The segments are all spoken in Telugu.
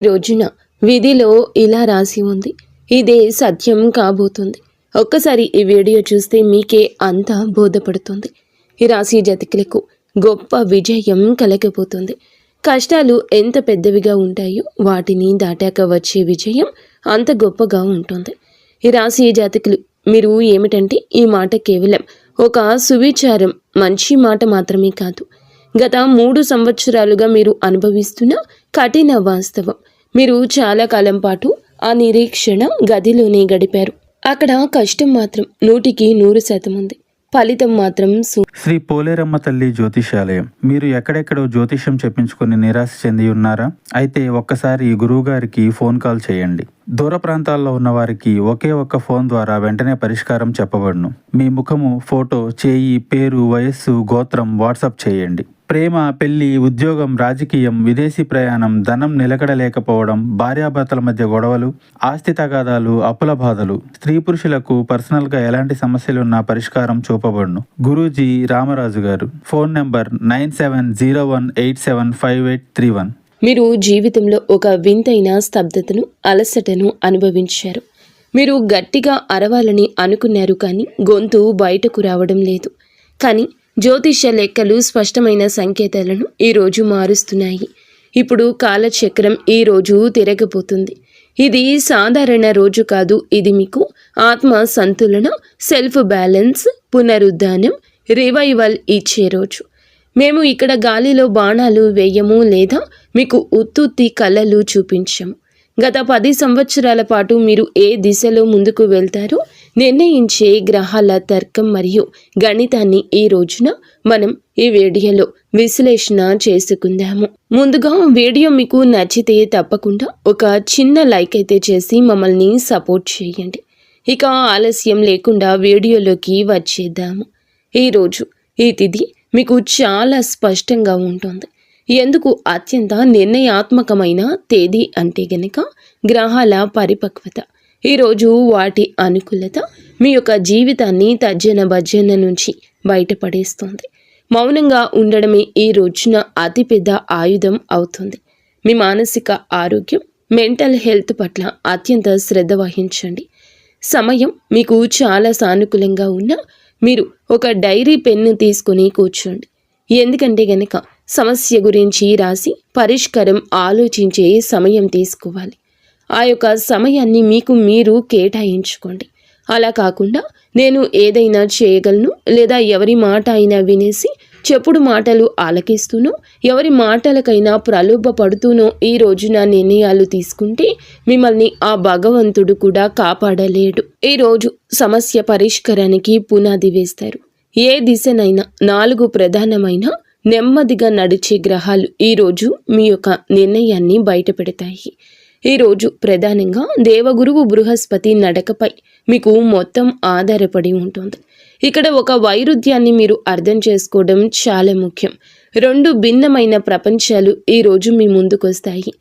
రోజున విధిలో ఇలా రాసి ఉంది. ఇదే సత్యం కాబోతుంది. ఒక్కసారి ఈ వీడియో చూస్తే మీకే అంతా బోధపడుతుంది. ఈ రాశి జాతకులకు గొప్ప విజయం కలగబోతుంది. కష్టాలు ఎంత పెద్దవిగా ఉంటాయో వాటిని దాటాక వచ్చే విజయం అంత గొప్పగా ఉంటుంది. ఈ రాశి జాతకులు మీరు ఏమిటంటే ఈ మాట కేవలం ఒక సువిచారం, మంచి మాట మాత్రమే కాదు. గత 3 సంవత్సరాలుగా మీరు అనుభవిస్తున్న కఠిన వాస్తవం. మీరు చాలా కాలం పాటు ఆ నిరీక్షణ గదిలోనే గడిపారు. అక్కడ కష్టం మాత్రం 100% ఉంది. ఫలితం మాత్రం శ్రీ పోలేరమ్మ తల్లి జ్యోతిషాలయం. మీరు ఎక్కడెక్కడో జ్యోతిషం చెప్పించుకొని నిరాశ చెంది ఉన్నారా? అయితే ఒక్కసారి గురువు గారికి ఫోన్ కాల్ చేయండి. దూర ప్రాంతాల్లో ఉన్న వారికి ఒకే ఒక్క ఫోన్ ద్వారా వెంటనే పరిష్కారం చెప్పబడును. మీ ముఖము, ఫోటో, చేయి, పేరు, వయస్సు, గోత్రం వాట్సాప్ చేయండి. ప్రేమ, పెళ్లి, ఉద్యోగం, రాజకీయం, విదేశీ ప్రయాణం, ధనం నిలకడలేకపోవడం, భార్యాభర్తల మధ్య గొడవలు, ఆస్తి తగాదాలు, అప్పుల బాధలు, స్త్రీ పురుషులకు పర్సనల్గా ఎలాంటి సమస్యలున్నా పరిష్కారం చూపబడును. గురూజీ రామరాజు గారు. Phone number 9701875831. మీరు జీవితంలో ఒక వింతైన స్తబ్దతను, అలసటను అనుభవించారు. మీరు గట్టిగా అరవాలని అనుకున్నారు, కానీ గొంతు బయటకు రావడం లేదు. కానీ జ్యోతిష్య లెక్కలు స్పష్టమైన సంకేతాలను ఈరోజు మారుస్తున్నాయి. ఇప్పుడు కాలచక్రం ఈరోజు తిరగబోతుంది. ఇది సాధారణ రోజు కాదు. ఇది మీకు ఆత్మ సంతులన, సెల్ఫ్ బ్యాలెన్స్, పునరుద్ధానం, రివైవల్ ఇచ్చే రోజు. మేము ఇక్కడ గాలిలో బాణాలు వేయము లేదా మీకు ఉత్తుత్తి కళలు చూపించము. గత 10 సంవత్సరాల పాటు మీరు ఏ దిశలో ముందుకు వెళ్తారో నిర్ణయించే గ్రహాల తర్కం మరియు గణితాన్ని ఈ రోజున మనం ఈ వీడియోలో విశ్లేషణ చేసుకుందాము. ముందుగా వీడియో మీకు నచ్చితే తప్పకుండా ఒక చిన్న లైక్ అయితే చేసి మమ్మల్ని సపోర్ట్ చేయండి. ఇక ఆలస్యం లేకుండా వీడియోలోకి వచ్చేద్దాము. ఈరోజు ఈ తిథి మీకు చాలా స్పష్టంగా ఉంటుంది. ఎందుకు అత్యంత నిర్ణయాత్మకమైన తేదీ అంటే గనక గ్రహాల పరిపక్వత. ఈరోజు వాటి అనుకూలత మీ యొక్క జీవితాన్ని తర్జన భర్జన నుంచి బయటపడేస్తుంది. మౌనంగా ఉండడమే ఈ రోజున అతిపెద్ద ఆయుధం అవుతుంది. మీ మానసిక ఆరోగ్యం, మెంటల్ హెల్త్ పట్ల అత్యంత శ్రద్ధ వహించండి. సమయం మీకు చాలా సానుకూలంగా ఉన్నా మీరు ఒక డైరీ పెన్ను తీసుకొని కూర్చోండి. ఎందుకంటే గనక సమస్య గురించి రాసి పరిష్కారం ఆలోచించే సమయం తీసుకోవాలి. ఆ యొక్క సమయాన్ని మీకు మీరు కేటాయించుకోండి. అలా కాకుండా నేను ఏదైనా చేయగలను లేదా ఎవరి మాట అయినా వినేసి చెప్పుడు మాటలు ఆలకిస్తూనో ఎవరి మాటలకైనా ప్రలోభపడుతూనో ఈ రోజున నిర్ణయాలు తీసుకుంటే మిమ్మల్ని ఆ భగవంతుడు కూడా కాపాడలేడు. ఈరోజు సమస్య పరిష్కారానికి పునాది వేస్తారు. ఏ దిశనైనా 4 ప్రధానమైన నెమ్మదిగా నడిచే గ్రహాలు ఈరోజు మీ యొక్క నిర్ణయాన్ని బయటపెడతాయి. ఈరోజు ప్రధానంగా దేవగురువు బృహస్పతి నడకపై మీకు మొత్తం ఆధారపడి ఉంటుంది. ఇక్కడ ఒక వైరుధ్యాన్ని మీరు అర్థం చేసుకోవడం చాలా ముఖ్యం. 2 భిన్నమైన ప్రపంచాలు ఈరోజు మీ ముందుకొస్తాయి.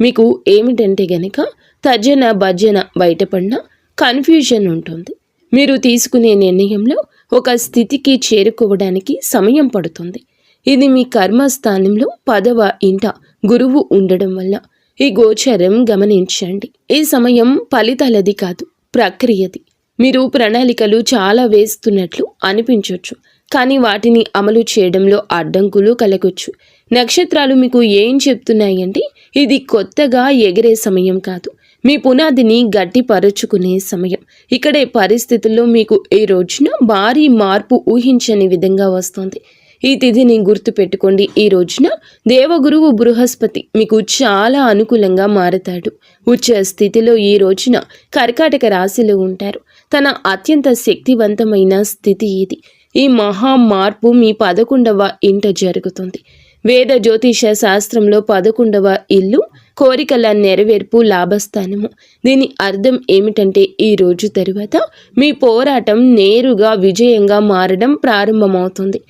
మీకు ఏమిటంటే గనక తర్జన భర్జన బయటపడిన కన్ఫ్యూజన్ ఉంటుంది. మీరు తీసుకునే నిర్ణయంలో ఒక స్థితికి చేరుకోవడానికి సమయం పడుతుంది. ఇది మీ కర్మస్థానంలో 10వ ఇంట గురువు ఉండడం వల్ల ఈ గోచరం గమనించండి. ఈ సమయం ఫలితాలది కాదు, ప్రక్రియది. మీరు ప్రణాళికలు చాలా వేస్తున్నట్లు అనిపించవచ్చు, కానీ వాటిని అమలు చేయడంలో అడ్డంకులు కలగొచ్చు. నక్షత్రాలు మీకు ఏం చెప్తున్నాయంటే ఇది కొత్తగా ఎగిరే సమయం కాదు, మీ పునాదిని గట్టిపరుచుకునే సమయం. ఇక్కడే పరిస్థితుల్లో మీకు ఈ రోజున భారీ మార్పు ఊహించని విధంగా వస్తుంది. ఈ తిథిని గుర్తుపెట్టుకోండి. ఈ రోజున దేవగురువు బృహస్పతి మీకు చాలా అనుకూలంగా మారతాడు. ఉచ్చ స్థితిలో ఈ రోజున కర్కాటక రాశిలో ఉంటారు. తన అత్యంత శక్తివంతమైన స్థితి ఇది. ఈ మహా మార్పు మీ 11వ ఇంట జరుగుతుంది. వేద జ్యోతిష శాస్త్రంలో 11వ ఇల్లు కోరికల నెరవేర్పు, లాభస్థానము. దీని అర్థం ఏమిటంటే ఈ రోజు తరువాత మీ పోరాటం నేరుగా విజయంగా మారడం ప్రారంభమవుతుంది.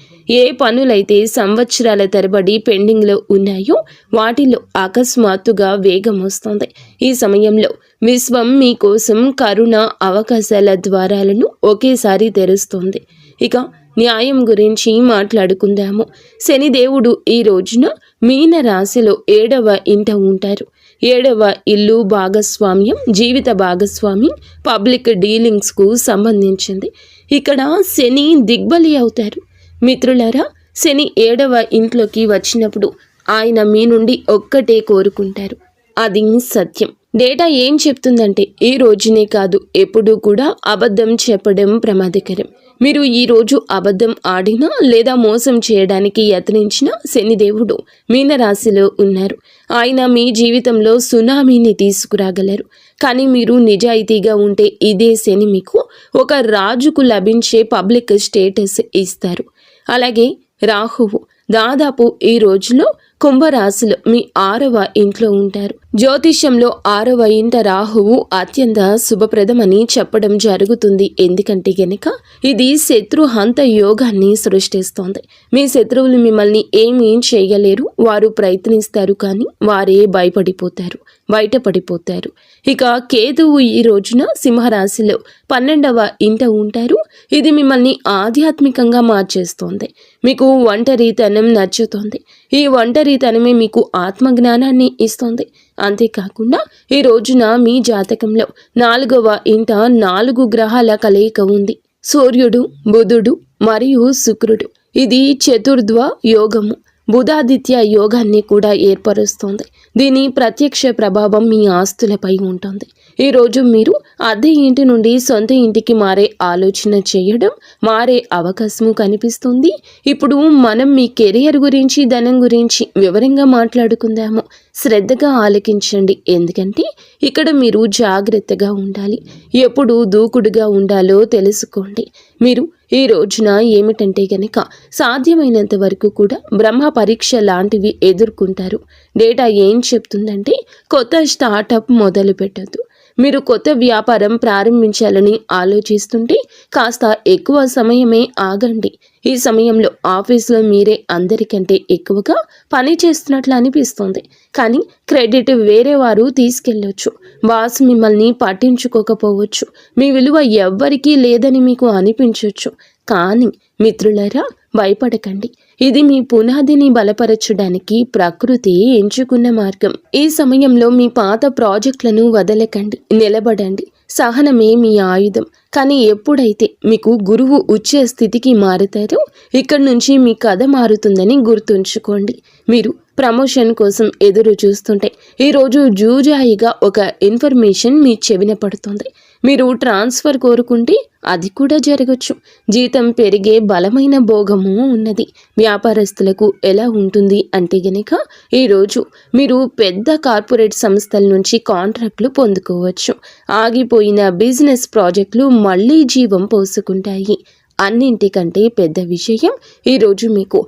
ఏ పనులైతే సంవత్సరాల తరబడి పెండింగ్లో ఉన్నాయో వాటిలో అకస్మాత్తుగా వేగం వస్తుంది. ఈ సమయంలో విశ్వం మీకోసం కరుణ, అవకాశాల ద్వారాలను ఒకేసారి తెరుస్తుంది. ఇక న్యాయం గురించి మాట్లాడుకుందాము. శనిదేవుడు ఈ రోజున మీన రాశిలో 7వ ఇంట ఉంటారు. 7వ ఇల్లు భాగస్వామ్యం, జీవిత భాగస్వామి, పబ్లిక్ డీలింగ్స్కు సంబంధించింది. ఇక్కడ శని దిగ్బలి అవుతారు. మిత్రులారా, శని 7వ ఇంట్లోకి వచ్చినప్పుడు ఆయన మీ నుండి ఒక్కటే కోరుకుంటారు, అది సత్యం. డేటా ఏం చెప్తుందంటే ఈ రోజునే కాదు, ఎప్పుడూ కూడా అబద్ధం చెప్పడం ప్రమాదకరం. మీరు ఈ రోజు అబద్ధం ఆడినా లేదా మోసం చేయడానికి యత్నించిన శనిదేవుడు మీనరాశిలో ఉన్నారు. ఆయన మీ జీవితంలో సునామీని తీసుకురాగలరు. కానీ మీరు నిజాయితీగా ఉంటే ఇదే శని మీకు ఒక రాజుకు లభించే పబ్లిక్ స్టేటస్ ఇస్తారు. అలాగే రాహువు దాదాపు ఈ రోజులో కుంభరాశిలో మీ 6వ ఇంట్లో ఉంటారు. జ్యోతిష్యంలో 6వ ఇంట రాహువు అత్యంత శుభప్రదమని చెప్పడం జరుగుతుంది. ఎందుకంటే గనక ఇది శత్రుహంత యోగాన్ని సృష్టిస్తోంది. మీ శత్రువులు మిమ్మల్ని ఏమీ చేయలేరు. వారు ప్రయత్నిస్తారు కానీ వారే బయటపడిపోతారు. ఇక కేతువు ఈ రోజున సింహరాశిలో 12వ ఇంట ఉంటారు. ఇది మిమ్మల్ని ఆధ్యాత్మికంగా మార్చేస్తోంది. మీకు ఒంటరితనం నచ్చుతోంది. ఈ ఒంటరితనమే మీకు ఆత్మజ్ఞానాన్ని ఇస్తుంది. అంతేకాకుండా ఈ రోజున మీ జాతకంలో 4వ ఇంట 4 గ్రహాల కలయిక ఉంది. సూర్యుడు, బుధుడు మరియు శుక్రుడు. ఇది చతుర్ధ్వ యోగము, బుధాదిత్య యోగాన్ని కూడా ఏర్పరుస్తుంది. దీని ప్రత్యక్ష ప్రభావం మీ ఆస్తులపై ఉంటుంది. ఈరోజు మీరు అద్దె ఇంటి నుండి సొంత ఇంటికి మారే ఆలోచన చేయడం, మారే అవకాశము కనిపిస్తుంది. ఇప్పుడు మనం మీ కెరియర్ గురించి, ధనం గురించి వివరంగా మాట్లాడుకుందాము. శ్రద్ధగా ఆలకించండి, ఎందుకంటే ఇక్కడ మీరు జాగ్రత్తగా ఉండాలి. ఎప్పుడు దూకుడుగా ఉండాలో తెలుసుకోండి. మీరు ఈ రోజున ఏమిటంటే గనక సాధ్యమైనంత వరకు కూడా బ్రహ్మ పరీక్ష లాంటివి ఎదుర్కొంటారు. డేటా ఏం చెప్తుందంటే కొత్త స్టార్టప్ మొదలు పెట్టద్దు. మీరు కొత్త వ్యాపారం ప్రారంభించాలని ఆలోచిస్తుంటే కాస్త ఎక్కువ సమయమే ఆగండి. ఈ సమయంలో ఆఫీస్లో మీరే అందరికంటే ఎక్కువగా పని చేస్తున్నట్లు అనిపిస్తుంది. కానీ క్రెడిట్ వేరే వారు తీసుకెళ్ళొచ్చు. బాస్ మిమ్మల్ని పట్టించుకోకపోవచ్చు. మీ విలువ ఎవ్వరికీ లేదని మీకు అనిపించవచ్చు. కానీ మిత్రులారా, భయపడకండి. ఇది మీ పునాదిని బలపరచడానికి ప్రకృతి ఎంచుకున్న మార్గం. ఈ సమయంలో మీ పాత ప్రాజెక్టులను వదలకండి, నిలబడండి. సహనమే మీ ఆయుధం. కానీ ఎప్పుడైతే మీకు గురువు ఉచ్చ స్థితికి మారుతారో ఇక్కడి నుంచి మీ కథ మారుతుందని గుర్తుంచుకోండి. మీరు ప్రమోషన్ కోసం ఎదురు చూస్తుంటే ఈరోజు జూజాయిగా ఒక ఇన్ఫర్మేషన్ మీ చెవిన పడుతుంది. మీరు ట్రాన్స్ఫర్ కోరుకుంటే అది కూడా జరగచ్చు. జీతం పెరిగే బలమైన భోగము ఉన్నది. వ్యాపారస్తులకు ఎలా ఉంటుంది అంటే గనక ఈరోజు మీరు పెద్ద కార్పొరేట్ సంస్థల నుంచి కాంట్రాక్టులు పొందుకోవచ్చు. ఆగిపోయిన బిజినెస్ ప్రాజెక్టులు మళ్ళీ జీవం పోసుకుంటాయి. అన్నింటికంటే పెద్ద విషయం ఈరోజు మీకు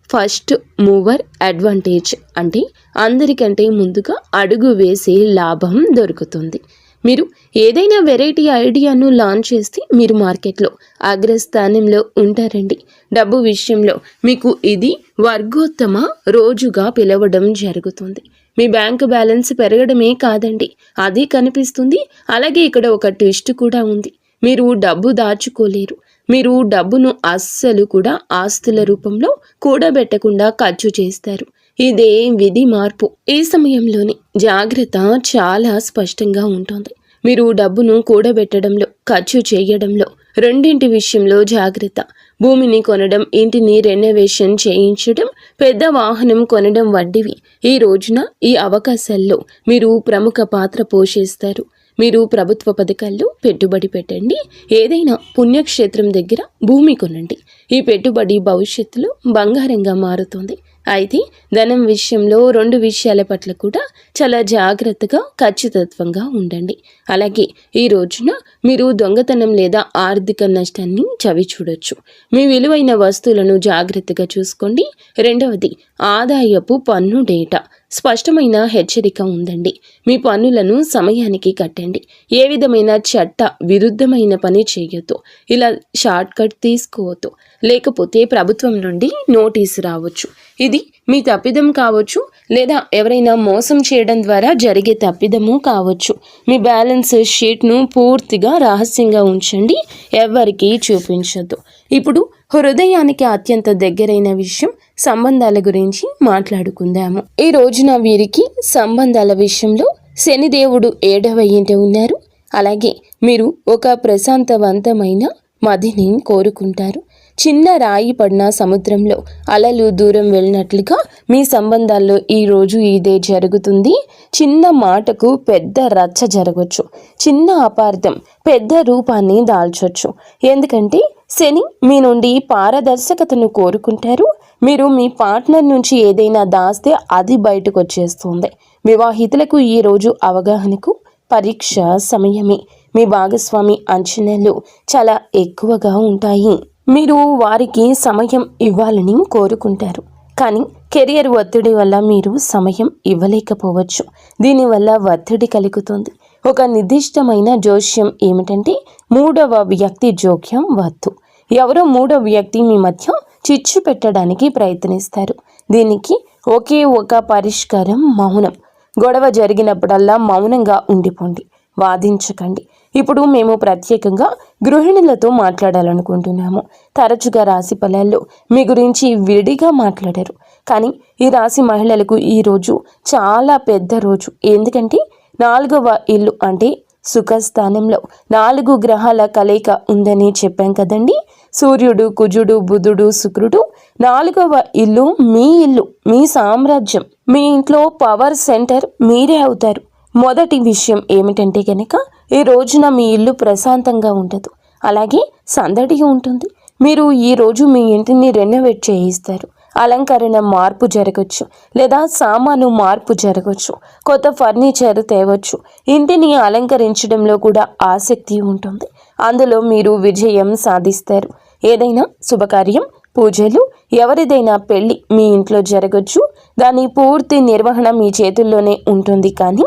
ఫస్ట్ మూవర్ అడ్వాంటేజ్, అంటే అందరికంటే ముందుగా అడుగు వేసే లాభం దొరుకుతుంది. మీరు ఏదైనా వెరైటీ ఐడియాను లాంచ్ చేస్తే మీరు మార్కెట్లో అగ్రస్థానంలో ఉంటారండి. డబ్బు విషయంలో మీకు ఇది వర్గోత్తమ రోజుగా పిలవడం జరుగుతుంది. మీ బ్యాంకు బ్యాలెన్స్ పెరగడమే కాదండి, అది కనిపిస్తుంది. అలాగే ఇక్కడ ఒక ట్విస్ట్ కూడా ఉంది. మీరు డబ్బు దాచుకోలేరు. మీరు డబ్బును అస్సలు కూడా ఆస్తుల రూపంలో కూడబెట్టకుండా ఖర్చు చేస్తారు. ఇదే విధి మార్పు. ఈ సమయంలోని జాగ్రత్త చాలా స్పష్టంగా ఉంటుంది. మీరు డబ్బును కూడబెట్టడంలో, ఖర్చు చేయడంలో, రెండింటి విషయంలో జాగ్రత్త. భూమిని కొనడం, ఇంటిని రెనోవేషన్ చేయించడం, పెద్ద వాహనం కొనడం వంటివి ఈ రోజున ఈ అవకాశాల్లో మీరు ప్రముఖ పాత్ర పోషిస్తారు. మీరు ప్రభుత్వ పథకాల్లో పెట్టుబడి పెట్టండి. ఏదైనా పుణ్యక్షేత్రం దగ్గర భూమి కొనండి. ఈ పెట్టుబడి భవిష్యత్తులో బంగారంగా మారుతుంది. అయితే ధనం విషయంలో 2 విషయాల పట్ల కూడా చాలా జాగ్రత్తగా, ఖచ్చితత్వంగా ఉండండి. అలాగే ఈ రోజున మీరు దొంగతనం లేదా ఆర్థిక నష్టాన్ని చవి చూడొచ్చు. మీ విలువైన వస్తువులను జాగ్రత్తగా చూసుకోండి. 2వది ఆదాయపు పన్ను డేటా. స్పష్టమైన హెచ్చరిక ఉందండి. మీ పన్నులను సమయానికి కట్టండి. ఏ విధమైన చట్ట విరుద్ధమైన పని చేయొద్దు. ఇలా షార్ట్ కట్ తీసుకోవద్దు. లేకపోతే ప్రభుత్వం నుండి నోటీసు రావచ్చు. ఇది మీ తప్పిదం కావచ్చు, లేదా ఎవరైనా మోసం చేయడం ద్వారా జరిగే తప్పిదము కావచ్చు. మీ బ్యాలెన్స్ షీట్ను పూర్తిగా రహస్యంగా ఉంచండి, ఎవరికీ చూపించొద్దు. ఇప్పుడు హృదయానికి అత్యంత దగ్గరైన విషయం సంబంధాల గురించి మాట్లాడుకుందాము. ఈ రోజున వీరికి సంబంధాల విషయంలో శనిదేవుడు 7వ ఇంట ఉన్నారు. అలాగే మీరు ఒక ప్రశాంతవంతమైన మదిని కోరుకుంటారు. చిన్న రాయి పడిన సముద్రంలో అలలు దూరం వెళ్ళినట్లుగా మీ సంబంధాల్లో ఈరోజు ఇదే జరుగుతుంది. చిన్న మాటకు పెద్ద రచ్చ జరగవచ్చు. చిన్న అపార్థం పెద్ద రూపాన్ని దాల్చొచ్చు. ఎందుకంటే శని మీ నుండి పారదర్శకతను కోరుకుంటారు. మీరు మీ పార్ట్నర్ నుంచి ఏదైనా దాస్తే అది బయటకు వచ్చేస్తుంది. వివాహితులకు ఈరోజు అవగాహనకు పరీక్ష సమయమే. మీ భాగస్వామి అంచనాలు చాలా ఎక్కువగా ఉంటాయి. మీరు వారికి సమయం ఇవ్వాలని కోరుకుంటారు, కానీ కెరియర్ ఒత్తిడి వల్ల మీరు సమయం ఇవ్వలేకపోవచ్చు. దీనివల్ల ఒత్తిడి కలుగుతుంది. ఒక నిర్దిష్టమైన జోస్యం ఏమిటంటే 3వ వ్యక్తి జోక్యం వద్దు. ఎవరో 3వ వ్యక్తి మీ మధ్య చిచ్చు పెట్టడానికి ప్రయత్నిస్తారు. దీనికి ఒకే ఒక పరిష్కారం మౌనం. గొడవ జరిగినప్పుడల్లా మౌనంగా ఉండిపోండి, వాదించకండి. ఇప్పుడు మేము ప్రత్యేకంగా గృహిణులతో మాట్లాడాలనుకుంటున్నాము. తరచుగా రాశి ఫలాల్లో మీ గురించి విడిగా మాట్లాడారు, కానీ ఈ రాశి మహిళలకు ఈరోజు చాలా పెద్ద రోజు. ఎందుకంటే 4వ ఇల్లు అంటే సుఖస్థానంలో 4 గ్రహాల కలయిక ఉందని చెప్పాం కదండి. సూర్యుడు, కుజుడు, బుధుడు, శుక్రుడు. 4వ ఇల్లు మీ ఇల్లు, మీ సామ్రాజ్యం. మీ ఇంట్లో పవర్ సెంటర్ మీరే అవుతారు. మొదటి విషయం ఏమిటంటే కనుక ఈ రోజున మీ ఇల్లు ప్రశాంతంగా ఉండదు, అలాగే సందడి ఉంటుంది. మీరు ఈరోజు మీ ఇంటిని రెనోవేట్ చేయిస్తారు. అలంకరణ మార్పు జరగచ్చు, లేదా సామాను మార్పు జరగచ్చు. కొత్త ఫర్నిచర్ తేవచ్చు. ఇంటిని అలంకరించడంలో కూడా ఆసక్తి ఉంటుంది. అందులో మీరు విజయం సాధిస్తారు. ఏదైనా శుభకార్యం, పూజలు, ఎవరిదైనా పెళ్లి మీ ఇంట్లో జరగచ్చు. దాని పూర్తి నిర్వహణ మీ చేతుల్లోనే ఉంటుంది. కానీ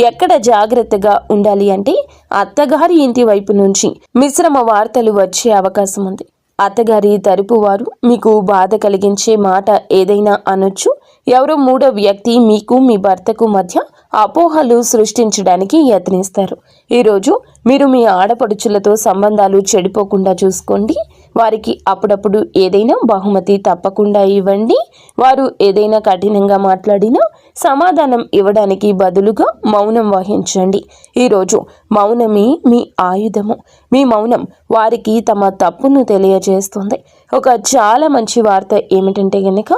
ఎక్కడ జాగ్రత్తగా ఉండాలి అంటే అత్తగారి ఇంటి వైపు నుంచి మిశ్రమ వార్తలు వచ్చే అవకాశం ఉంది. అత్తగారి తరపు వారు మీకు బాధ కలిగించే మాట ఏదైనా అనొచ్చు. ఎవరో 3వ వ్యక్తి మీకు మీ భర్తకు మధ్య అపోహలు సృష్టించడానికి యత్నిస్తారు. ఈరోజు మీరు మీ ఆడపడుచులతో సంబంధాలు చెడిపోకుండా చూసుకోండి. వారికి అప్పుడప్పుడు ఏదైనా బహుమతి తప్పకుండా ఇవ్వండి. వారు ఏదైనా కఠినంగా మాట్లాడినా సమాధానం ఇవ్వడానికి బదులుగా మౌనం వహించండి. ఈరోజు మౌనమే మీ ఆయుధము. మీ మౌనం వారికి తమ తప్పును తెలియజేస్తుంది. ఒక చాలా మంచి వార్త ఏమిటంటే కనుక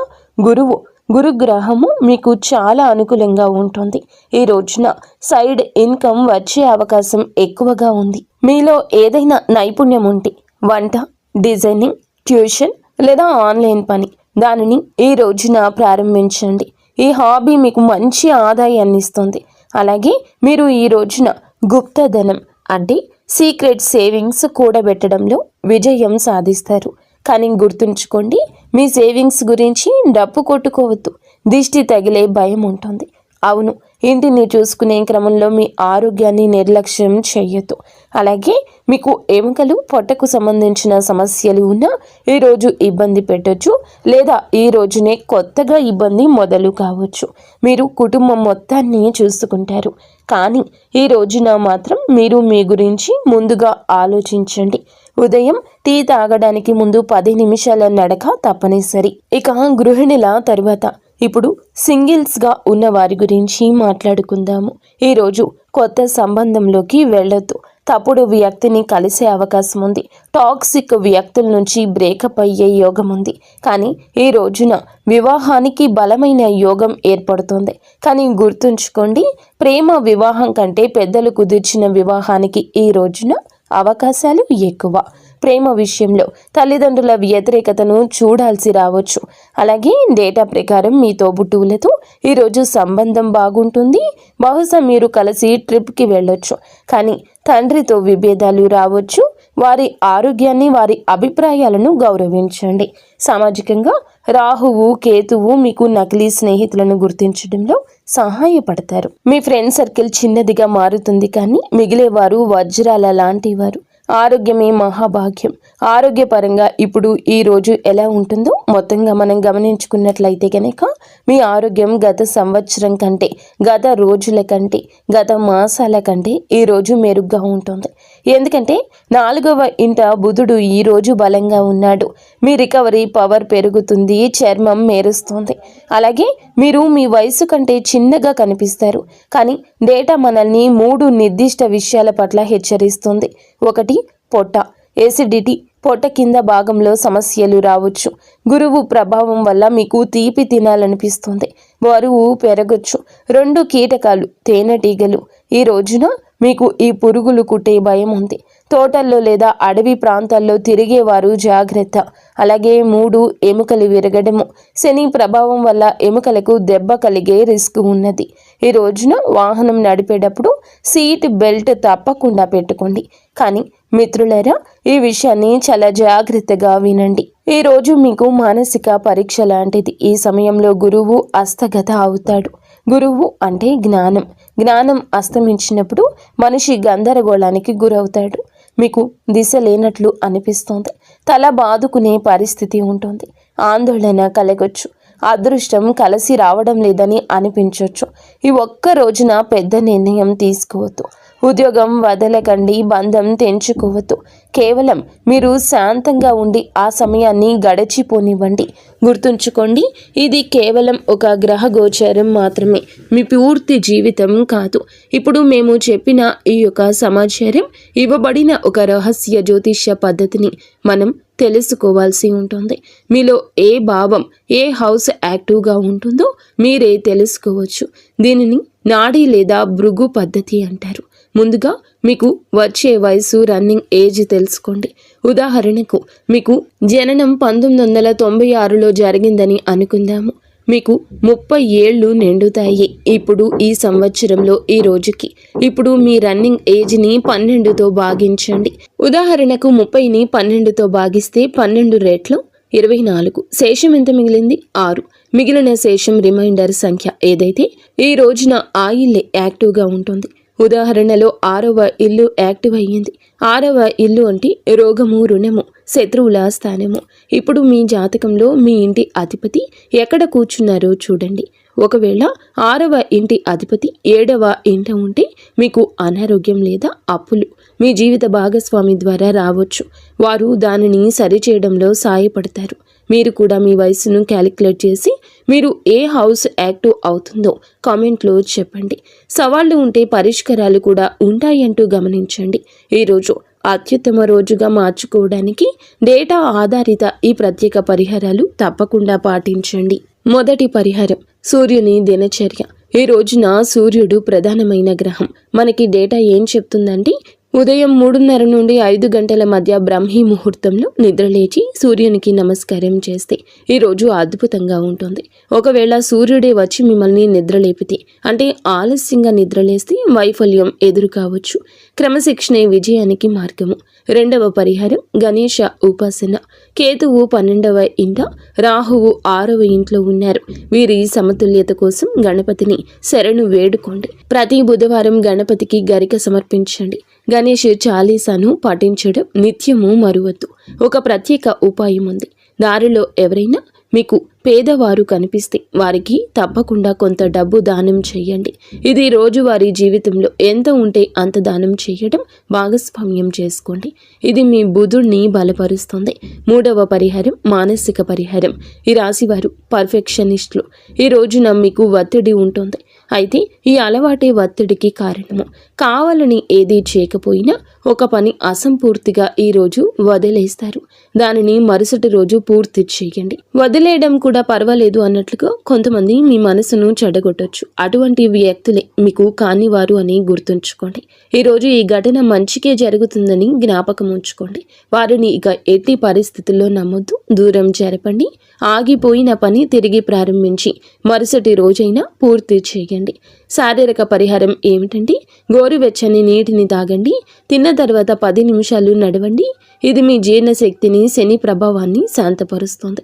గురుగ్రహము మీకు చాలా అనుకూలంగా ఉంటుంది. ఈ రోజున సైడ్ ఇన్కమ్ వచ్చే అవకాశం ఎక్కువగా ఉంది. మీలో ఏదైనా నైపుణ్యం ఉంటే వంట, డిజైనింగ్, ట్యూషన్ లేదా ఆన్లైన్ పని, దానిని ఈ రోజున ప్రారంభించండి. ఈ హాబీ మీకు మంచి ఆదాయాన్ని ఇస్తుంది. అలాగే మీరు ఈ రోజున గుప్తధనం అంటే సీక్రెట్ సేవింగ్స్ కూడబెట్టడంలో విజయం సాధిస్తారు. కానీ గుర్తుంచుకోండి, మీ సేవింగ్స్ గురించి డప్పు కొట్టుకోవద్దు. దిష్టి తగిలే భయం ఉంటుంది. అవును, ఇంటిని చూసుకునే క్రమంలో మీ ఆరోగ్యాన్ని నిర్లక్ష్యం చేయొద్దు. అలాగే మీకు ఎముకలు, పొట్టకు సంబంధించిన సమస్యలు ఉన్నా ఈరోజు ఇబ్బంది పెట్టొచ్చు, లేదా ఈ రోజునే కొత్తగా ఇబ్బంది మొదలు కావచ్చు. మీరు కుటుంబం మొత్తాన్ని చూసుకుంటారు, కానీ ఈ రోజున మాత్రం మీరు మీ గురించి ముందుగా ఆలోచించండి. ఉదయం టీ తాగడానికి ముందు 10 నిమిషాల నడక తప్పనిసరి. ఇక గృహిణుల తరువాత ఇప్పుడు సింగిల్స్గా ఉన్న వారి గురించి మాట్లాడుకుందాము. ఈరోజు కొత్త సంబంధంలోకి వెళ్ళొద్దు. తప్పుడు వ్యక్తిని కలిసే అవకాశం ఉంది. టాక్సిక్ వ్యక్తుల నుంచి బ్రేకప్ అయ్యే యోగం ఉంది. కానీ ఈ రోజున వివాహానికి బలమైన యోగం ఏర్పడుతుంది. కానీ గుర్తుంచుకోండి, ప్రేమ వివాహం కంటే పెద్దలు కుదిర్చిన వివాహానికి ఈ రోజున అవకాశాలు ఎక్కువ. ప్రేమ విషయంలో తల్లిదండ్రుల వ్యతిరేకతను చూడాల్సి రావచ్చు. అలాగే డేటా ప్రకారం మీ తోబుట్టువులతో ఈరోజు సంబంధం బాగుంటుంది. బహుశా మీరు కలిసి ట్రిప్కి వెళ్ళొచ్చు, కానీ తండ్రితో విభేదాలు రావచ్చు. వారి ఆరోగ్యాన్ని, వారి అభిప్రాయాలను గౌరవించండి. సామాజికంగా రాహువు, కేతువు మీకు నకిలీ స్నేహితులను గుర్తించడంలో సహాయపడతారు. మీ ఫ్రెండ్ సర్కిల్ చిన్నదిగా మారుతుంది, కానీ మిగిలేవారు వజ్రాల లాంటి వారు. ఆరోగ్యమే మహాభాగ్యం. ఆరోగ్యపరంగా ఇప్పుడు ఈ రోజు ఎలా ఉంటుందో మొత్తంగా మనం గమనించుకున్నట్లయితే కనుక మీ ఆరోగ్యం గత సంవత్సరం కంటే, గత రోజుల కంటే, గత మాసాల కంటే ఈ రోజు మెరుగ్గా ఉంటుంది. ఎందుకంటే 4వ ఇంట బుధుడు ఈ రోజు బలంగా ఉన్నాడు. మీ రికవరీ పవర్ పెరుగుతుంది, చర్మం మెరుస్తుంది. అలాగే మీరు మీ వయసు కంటే చిన్నగా కనిపిస్తారు. కానీ డేటా మనల్ని 3 నిర్దిష్ట విషయాల పట్ల హెచ్చరిస్తుంది. 1, పొట్ట, ఎసిడిటీ, పొట్ట కింద భాగంలో సమస్యలు రావచ్చు. గురువు ప్రభావం వల్ల మీకు తీపి తినాలనిపిస్తుంది, బరువు పెరగచ్చు. 2, కీటకాలు, తేనెటీగలు. ఈ రోజున మీకు ఈ పురుగులు కుట్టే భయం ఉంది. తోటల్లో లేదా అడవి ప్రాంతాల్లో తిరిగేవారు జాగ్రత్త. అలాగే 3, ఎముకలు విరగడము. శని ప్రభావం వల్ల ఎముకలకు దెబ్బ కలిగే రిస్క్ ఉన్నది. ఈ రోజున వాహనం నడిపేటప్పుడు సీట్ బెల్ట్ తప్పకుండా పెట్టుకోండి. కానీ మిత్రులారా, ఈ విషయాన్ని చాలా జాగ్రత్తగా వినండి. ఈ రోజు మీకు మానసిక పరీక్ష లాంటిది. ఈ సమయంలో గురువు హస్తగత అవుతాడు. గురువు అంటే జ్ఞానం. జ్ఞానం అస్తమించినప్పుడు మనిషి గందరగోళానికి గురవుతాడు. మీకు దిశ లేనట్లు అనిపిస్తుంది. తల బాదుకునే పరిస్థితి ఉంటుంది. ఆందోళన కలగొచ్చు. అదృష్టం కలిసి రావడం లేదని అనిపించవచ్చు. ఈ ఒక్క రోజున పెద్ద నిర్ణయం తీసుకోవద్దు. ఉద్యోగం వదలకండి, బంధం తెంచుకోవద్దు. కేవలం మీరు శాంతంగా ఉండి ఆ సమయాన్ని గడిచిపోనివ్వండి. గుర్తుంచుకోండి, ఇది కేవలం ఒక గ్రహ గోచారం మాత్రమే, మీ పూర్తి జీవితం కాదు. ఇప్పుడు మేము చెప్పిన ఈ యొక్క సమాచారం ఇవ్వబడిన ఒక రహస్య జ్యోతిష్య పద్ధతిని మనం తెలుసుకోవాల్సి ఉంటుంది. మీలో ఏ భావం, ఏ హౌస్ యాక్టివ్గా ఉంటుందో మీరే తెలుసుకోవచ్చు. దీనిని నాడీ లేదా భృగు పద్ధతి అంటారు. ముందుగా మీకు వచ్చే వయసు, రన్నింగ్ ఏజ్ తెలుసుకోండి. ఉదాహరణకు మీకు జననం 1996లో జరిగిందని అనుకుందాము. మీకు 30 ఏళ్ళు నిండుతాయి ఇప్పుడు ఈ సంవత్సరంలో ఈ రోజుకి. ఇప్పుడు మీ రన్నింగ్ ఏజ్ని 12తో భాగించండి. ఉదాహరణకు 30ని 12తో భాగిస్తే 12 రెట్లు 24. శేషం ఎంత మిగిలింది? 6. మిగిలిన శేషం రిమైండర్ సంఖ్య ఏదైతే ఈ రోజున ఆ ఇల్లే యాక్టివ్గా ఉంటుంది. ఉదాహరణలో 6వ ఇల్లు యాక్టివ్ అయ్యింది. 6వ ఇల్లు అంటే రోగము, రుణము, శత్రువుల స్థానము. ఇప్పుడు మీ జాతకంలో మీ ఇంటి అధిపతి ఎక్కడ కూర్చున్నారో చూడండి. ఒకవేళ 6వ ఇంటి అధిపతి 7వ ఇంట ఉంటే మీకు అనారోగ్యం లేదా అప్పులు మీ జీవిత భాగస్వామి ద్వారా రావచ్చు. వారు దానిని సరిచేయడంలో సాయపడతారు. మీరు కూడా మీ వయసును క్యాలిక్యులేట్ చేసి మీరు ఏ హౌస్ యాక్టివ్ అవుతుందో కామెంట్లో చెప్పండి. సవాళ్లు ఉంటే పరిష్కారాలు కూడా ఉంటాయంటూ గమనించండి. ఈరోజు అత్యుత్తమ రోజుగా మార్చుకోవడానికి డేటా ఆధారిత ఈ ప్రత్యేక పరిహారాలు తప్పకుండా పాటించండి. మొదటి పరిహారం, సూర్యుని దినచర్య. ఈ రోజున సూర్యుడు ప్రధానమైన గ్రహం. మనకి డేటా ఏం చెప్తుందంటే ఉదయం 3:30 నుండి 5 గంటల మధ్య బ్రహ్మీ ముహూర్తంలో నిద్రలేచి సూర్యునికి నమస్కారం చేస్తే ఈరోజు అద్భుతంగా ఉంటుంది. ఒకవేళ సూర్యుడే వచ్చి మిమ్మల్ని నిద్రలేపితే, అంటే ఆలస్యంగా నిద్రలేస్తే వైఫల్యం ఎదురు కావచ్చు. క్రమశిక్షణే విజయానికి మార్గము. రెండవ పరిహారం, గణేష ఉపాసన. కేతువు 12వ ఇంట, రాహువు 6వ ఇంట్లో ఉన్నారు. వీరి సమతుల్యత కోసం గణపతిని శరణు వేడుకోండి. ప్రతి బుధవారం గణపతికి గరిక సమర్పించండి. గణేష్ చాలీసాను పఠించడం నిత్యము మరువద్దు. ఒక ప్రత్యేక ఉపాయం ఉంది. దారిలో ఎవరైనా మీకు పేదవారు కనిపిస్తే వారికి తప్పకుండా కొంత డబ్బు దానం చేయండి. ఇది రోజువారీ జీవితంలో ఎంత ఉంటే అంత దానం చేయడం భాగస్వామ్యం చేసుకోండి. ఇది మీ బుధుడిని బలపరుస్తుంది. మూడవ పరిహారం, మానసిక పరిహారం. ఈ రాశివారు పర్ఫెక్షనిస్టులు. ఈ రోజున మీకు ఒత్తిడి ఉంటుంది. అయితే ఈ అలవాటే ఒత్తిడికి కారణము. కావాలని ఏదీ చేయకపోయినా ఒక పని అసంపూర్తిగా ఈరోజు వదిలేస్తారు. దానిని మరుసటి రోజు పూర్తి చేయండి. వదిలేయడం కూడా పర్వాలేదు అన్నట్లుగా కొంతమంది మీ మనసును చెడగొట్టొచ్చు. అటువంటి వ్యక్తులే మీకు కానివారు అని గుర్తుంచుకోండి. ఈరోజు ఈ ఘటన మంచికే జరుగుతుందని జ్ఞాపకం ఉంచుకోండి. వారిని ఇక ఎట్టి పరిస్థితుల్లో నమ్మొద్దు, దూరం జరపండి. ఆగిపోయిన పని తిరిగి ప్రారంభించి మరుసటి రోజైనా పూర్తి చేయండి. శారీరక పరిహారం ఏమిటంటే గోరువెచ్చని నీటిని తాగండి. తిన్న తర్వాత 10 నిమిషాలు నడవండి. ఇది మీ జీర్ణశక్తిని, శని ప్రభావాన్ని శాంతపరుస్తుంది.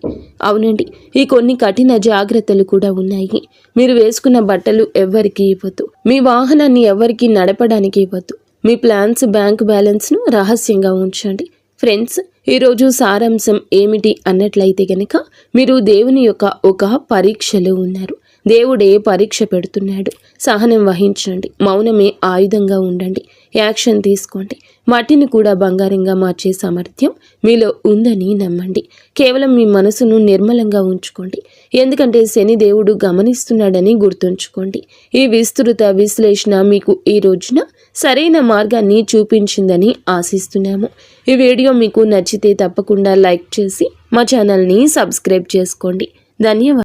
అవునండి, ఈ కొన్ని కఠిన జాగ్రత్తలు కూడా ఉన్నాయి. మీరు వేసుకున్న బట్టలు ఎవ్వరికి ఇవ్వద్దు. మీ వాహనాన్ని ఎవ్వరికి నడపడానికి ఇవ్వద్దు. మీ ప్లాన్స్ బ్యాంక్ బ్యాలెన్స్ను రహస్యంగా ఉంచండి. ఫ్రెండ్స్, ఈరోజు సారాంశం ఏమిటి అన్నట్లయితే గనక మీరు దేవుని యొక్క ఒక పరీక్షలో ఉన్నారు. దేవుడే పరీక్ష పెడుతున్నాడు. సహనం వహించండి. మౌనమే ఆయుధంగా ఉండండి. యాక్షన్ తీసుకోండి. మట్టిని కూడా బంగారంగా మార్చే సామర్థ్యం మీలో ఉందని నమ్మండి. కేవలం మీ మనసును నిర్మలంగా ఉంచుకోండి. ఎందుకంటే శని దేవుడు గమనిస్తున్నాడని గుర్తుంచుకోండి. ఈ విస్తృత విశ్లేషణ మీకు ఈ రోజున సరైన మార్గాన్ని చూపించిందని ఆశిస్తున్నాము. ఈ వీడియో మీకు నచ్చితే తప్పకుండా లైక్ చేసి మా ఛానల్ని సబ్స్క్రైబ్ చేసుకోండి. ధన్యవాదాలు.